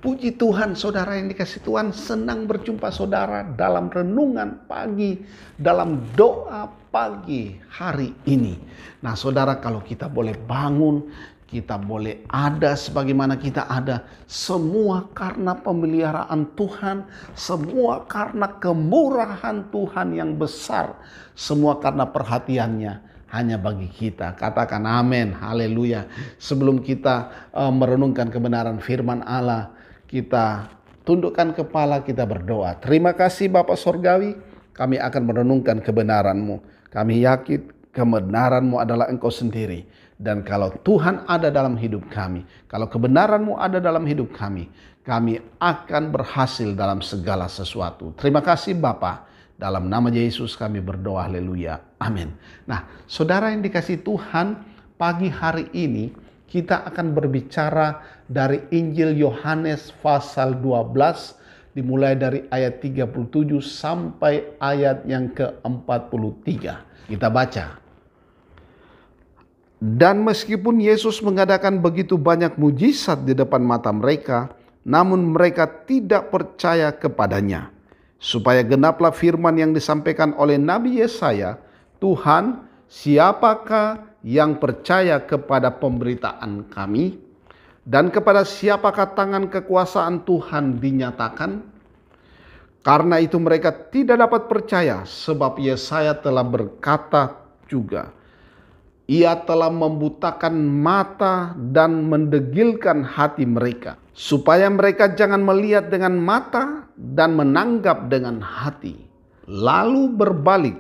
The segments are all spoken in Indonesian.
Puji Tuhan, saudara yang dikasihi Tuhan, senang berjumpa saudara dalam renungan pagi, dalam doa pagi hari ini. Nah saudara, kalau kita boleh bangun, kita boleh ada sebagaimana kita ada, semua karena pemeliharaan Tuhan, semua karena kemurahan Tuhan yang besar, semua karena perhatiannya hanya bagi kita. Katakan amin, haleluya. Sebelum kita merenungkan kebenaran firman Allah, kita tundukkan kepala, kita berdoa. Terima kasih Bapa Sorgawi, kami akan merenungkan kebenaran-Mu. Kami yakin kebenaran-Mu adalah Engkau sendiri. Dan kalau Tuhan ada dalam hidup kami, kalau kebenaran-Mu ada dalam hidup kami akan berhasil dalam segala sesuatu. Terima kasih Bapa. Dalam nama Yesus kami berdoa, haleluya, amin. Nah, saudara yang dikasihi Tuhan, pagi hari ini kita akan berbicara dari Injil Yohanes pasal 12, dimulai dari ayat 37 sampai ayat yang ke-43. Kita baca. Dan meskipun Yesus mengadakan begitu banyak mujizat di depan mata mereka, namun mereka tidak percaya kepadanya. Supaya genaplah firman yang disampaikan oleh Nabi Yesaya, Tuhan, siapakah yang percaya kepada pemberitaan kami? Dan kepada siapakah tangan kekuasaan Tuhan dinyatakan? Karena itu mereka tidak dapat percaya, sebab Yesaya telah berkata juga, Ia telah membutakan mata dan mendegilkan hati mereka, supaya mereka jangan melihat dengan mata dan menanggap dengan hati, lalu berbalik,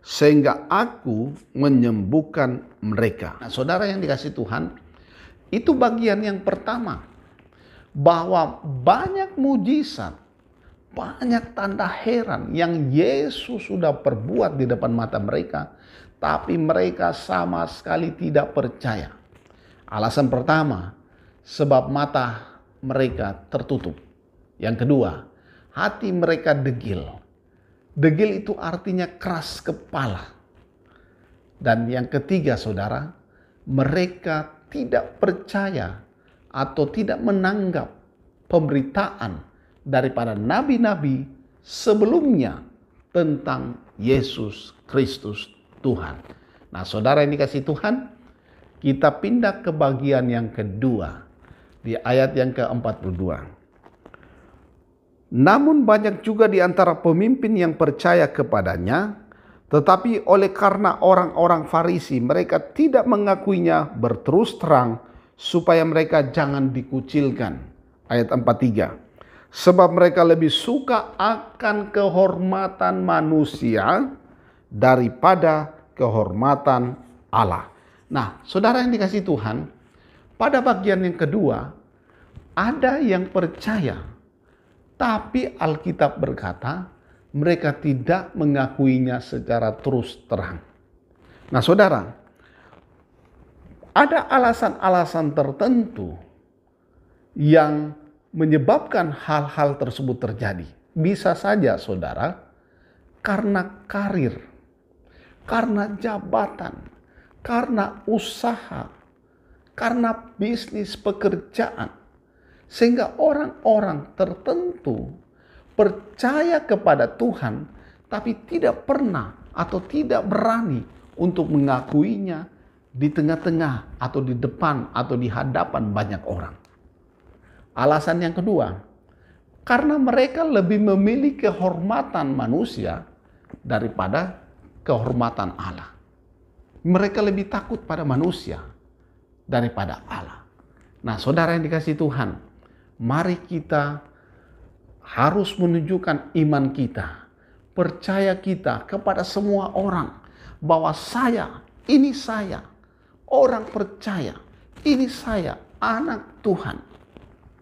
sehingga aku menyembuhkan mereka. Nah, saudara yang dikasihi Tuhan, itu bagian yang pertama, bahwa banyak mujizat, banyak tanda heran yang Yesus sudah perbuat di depan mata mereka, tapi mereka sama sekali tidak percaya. Alasan pertama, sebab mata mereka tertutup. Yang kedua, hati mereka degil. Degil itu artinya keras kepala. Dan yang ketiga saudara, mereka tidak percaya atau tidak menanggap pemberitaan daripada nabi-nabi sebelumnya tentang Yesus Kristus Tuhan. Nah saudara yang dikasihi Tuhan, kita pindah ke bagian yang kedua di ayat yang ke-42. Namun banyak juga di antara pemimpin yang percaya kepadanya, tetapi oleh karena orang-orang Farisi mereka tidak mengakuinya berterus terang supaya mereka jangan dikucilkan. Ayat 43. Sebab mereka lebih suka akan kehormatan manusia daripada kehormatan Allah. Nah, saudara yang dikasihi Tuhan, pada bagian yang kedua, ada yang percaya, tapi Alkitab berkata, mereka tidak mengakuinya secara terus terang. Nah, saudara, ada alasan-alasan tertentu yang menyebabkan hal-hal tersebut terjadi. Bisa saja, saudara, karena karir, karena jabatan, karena usaha, karena bisnis pekerjaan. Sehingga orang-orang tertentu percaya kepada Tuhan, tapi tidak pernah atau tidak berani untuk mengakuinya di tengah-tengah atau di depan atau di hadapan banyak orang. Alasan yang kedua, karena mereka lebih memilih kehormatan manusia daripada kehormatan Allah. Mereka lebih takut pada manusia daripada Allah. Nah, saudara yang dikasihi Tuhan, mari kita harus menunjukkan iman kita, percaya kita kepada semua orang bahwa ini saya, orang percaya, ini saya, anak Tuhan.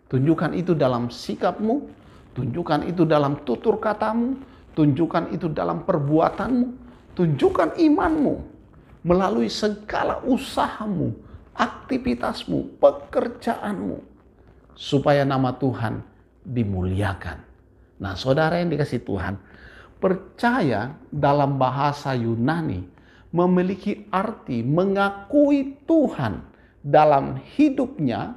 Tunjukkan itu dalam sikapmu, tunjukkan itu dalam tutur katamu, tunjukkan itu dalam perbuatanmu, tunjukkan imanmu melalui segala usahamu, aktivitasmu, pekerjaanmu, supaya nama Tuhan dimuliakan. Nah, saudara yang dikasihi Tuhan, percaya dalam bahasa Yunani memiliki arti mengakui Tuhan dalam hidupnya,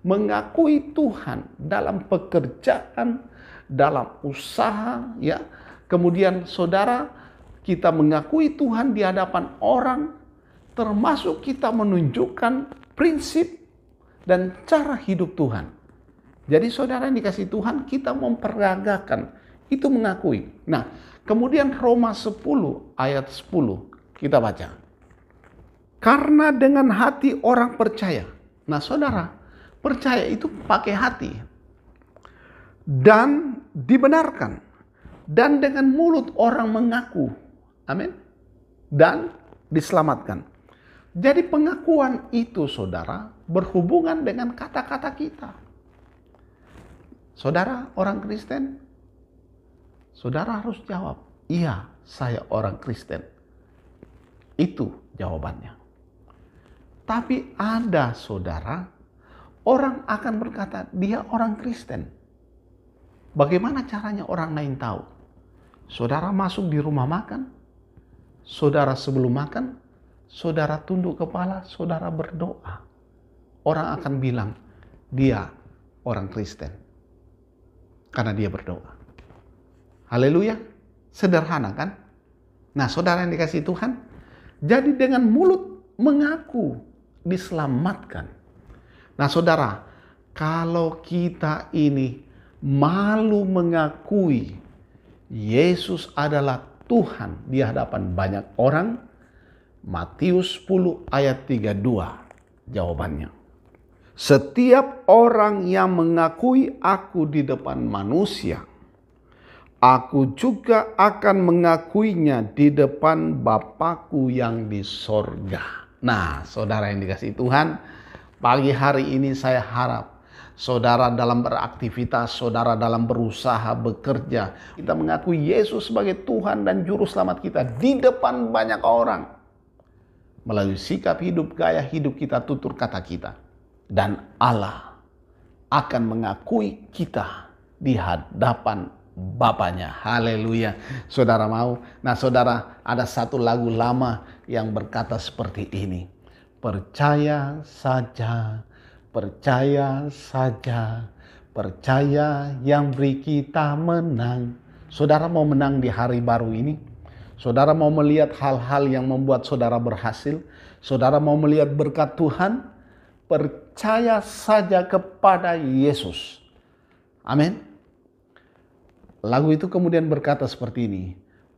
mengakui Tuhan dalam pekerjaan, dalam usaha, ya. Kemudian saudara, kita mengakui Tuhan di hadapan orang, termasuk kita menunjukkan prinsip dan cara hidup Tuhan. Jadi saudara yang dikasih Tuhan, kita memperagakan, itu mengakui. Nah, kemudian Roma 10 ayat 10 kita baca. Karena dengan hati orang percaya. Nah saudara, percaya itu pakai hati. Dan dibenarkan. Dan dengan mulut orang mengaku. Amin. Dan diselamatkan. Jadi pengakuan itu saudara berhubungan dengan kata-kata kita. Saudara orang Kristen, saudara harus jawab, iya saya orang Kristen. Itu jawabannya. Tapi ada saudara, orang akan berkata dia orang Kristen. Bagaimana caranya orang lain tahu? Saudara masuk di rumah makan, saudara sebelum makan, saudara tunduk kepala, saudara berdoa. Orang akan bilang dia orang Kristen. Karena dia berdoa. Haleluya. Sederhana kan? Nah saudara yang dikasih Tuhan. Jadi dengan mulut mengaku diselamatkan. Nah saudara. Kalau kita ini malu mengakui Yesus adalah Tuhan di hadapan banyak orang. Matius 10 ayat 32 jawabannya. Setiap orang yang mengakui aku di depan manusia, aku juga akan mengakuinya di depan Bapakku yang di sorga. Nah, saudara yang dikasihi Tuhan, pagi hari ini saya harap saudara dalam beraktivitas, saudara dalam berusaha, bekerja, kita mengakui Yesus sebagai Tuhan dan Juru Selamat kita di depan banyak orang. Melalui sikap hidup, gaya hidup kita, tutur kata kita. Dan Allah akan mengakui kita di hadapan Bapaknya. Haleluya. Saudara mau? Nah saudara, ada satu lagu lama yang berkata seperti ini. Percaya saja, percaya saja, percaya yang beri kita menang. Saudara mau menang di hari baru ini? Saudara mau melihat hal-hal yang membuat saudara berhasil? Saudara mau melihat berkat Tuhan? Percaya saja kepada Yesus. Amin. Lagu itu kemudian berkata seperti ini.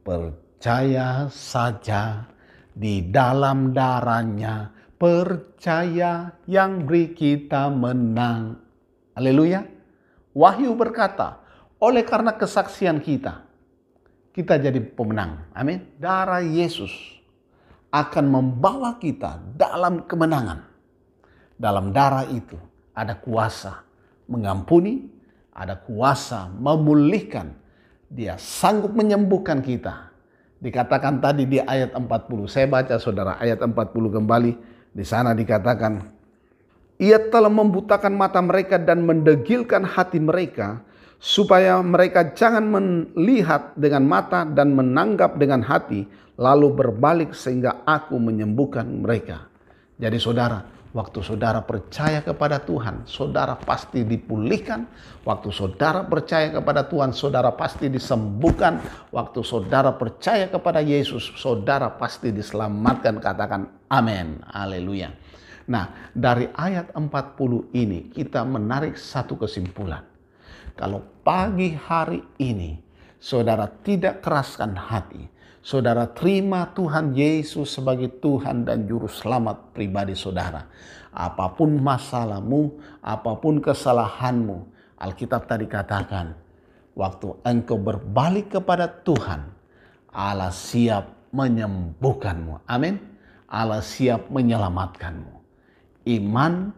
Percaya saja di dalam darahnya. Percaya yang beri kita menang. Haleluya. Wahyu berkata, oleh karena kesaksian kita, kita jadi pemenang. Amin. Darah Yesus akan membawa kita dalam kemenangan. Dalam darah itu ada kuasa mengampuni, ada kuasa memulihkan. Dia sanggup menyembuhkan kita. Dikatakan tadi di ayat 40. Saya baca saudara ayat 40 kembali. Di sana dikatakan, Ia telah membutakan mata mereka dan mendegilkan hati mereka, supaya mereka jangan melihat dengan mata dan menanggap dengan hati, lalu berbalik sehingga aku menyembuhkan mereka. Jadi saudara, waktu saudara percaya kepada Tuhan, saudara pasti dipulihkan. Waktu saudara percaya kepada Tuhan, saudara pasti disembuhkan. Waktu saudara percaya kepada Yesus, saudara pasti diselamatkan. Katakan amin. Haleluya. Nah, dari ayat 40 ini kita menarik satu kesimpulan. Kalau pagi hari ini saudara tidak keraskan hati, saudara terima Tuhan Yesus sebagai Tuhan dan Juru Selamat pribadi saudara. Apapun masalahmu, apapun kesalahanmu, Alkitab tadi katakan, waktu engkau berbalik kepada Tuhan, Allah siap menyembuhkanmu. Amin. Allah siap menyelamatkanmu. Iman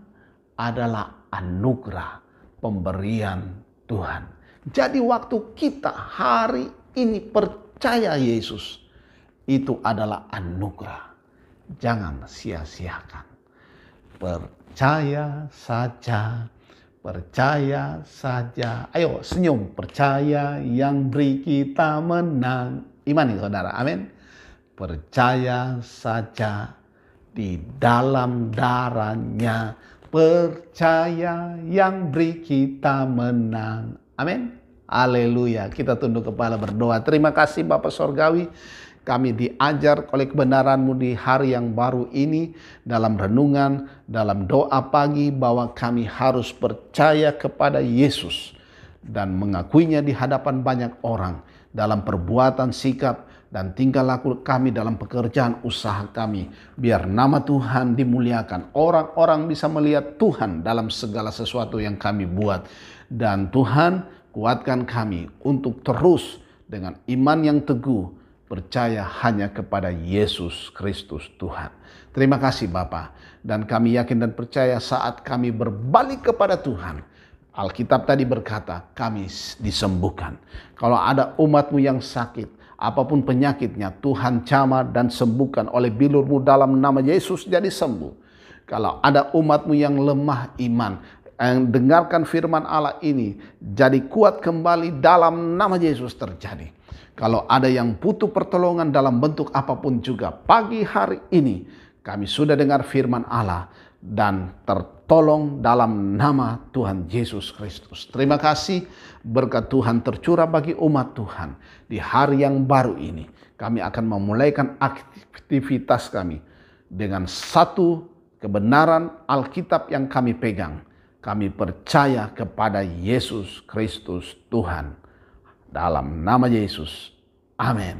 adalah anugerah pemberian Tuhan. Jadi waktu kita hari ini percaya Yesus, itu adalah anugerah. Jangan sia-siakan. Percaya saja, percaya saja. Ayo senyum, percaya yang beri kita menang. Imani saudara, amin. Percaya saja di dalam darahnya. percaya yang beri kita menang. Amin. Haleluya. Kita tunduk kepala berdoa. Terima kasih Bapa Sorgawi. Kami diajar oleh kebenaran-Mu di hari yang baru ini dalam renungan, dalam doa pagi bahwa kami harus percaya kepada Yesus dan mengakuinya di hadapan banyak orang dalam perbuatan, sikap, dan tingkah laku kami dalam pekerjaan usaha kami. Biar nama Tuhan dimuliakan. Orang-orang bisa melihat Tuhan dalam segala sesuatu yang kami buat. Dan Tuhan kuatkan kami untuk terus dengan iman yang teguh percaya hanya kepada Yesus Kristus Tuhan. Terima kasih Bapa. Dan kami yakin dan percaya saat kami berbalik kepada Tuhan, Alkitab tadi berkata kami disembuhkan. Kalau ada umat-Mu yang sakit, apapun penyakitnya, Tuhan jamah dan sembuhkan oleh bilur-Mu dalam nama Yesus jadi sembuh. Kalau ada umat-Mu yang lemah iman, yang dengarkan firman Allah ini jadi kuat kembali dalam nama Yesus terjadi. Kalau ada yang butuh pertolongan dalam bentuk apapun juga, pagi hari ini kami sudah dengar firman Allah dan tertolong dalam nama Tuhan Yesus Kristus. Terima kasih, berkat Tuhan tercurah bagi umat Tuhan. Di hari yang baru ini kami akan memulaikan aktivitas kami dengan satu kebenaran Alkitab yang kami pegang. Kami percaya kepada Yesus Kristus Tuhan. Dalam nama Yesus. Amin.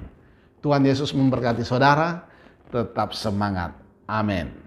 Tuhan Yesus memberkati saudara. Tetap semangat. Amin.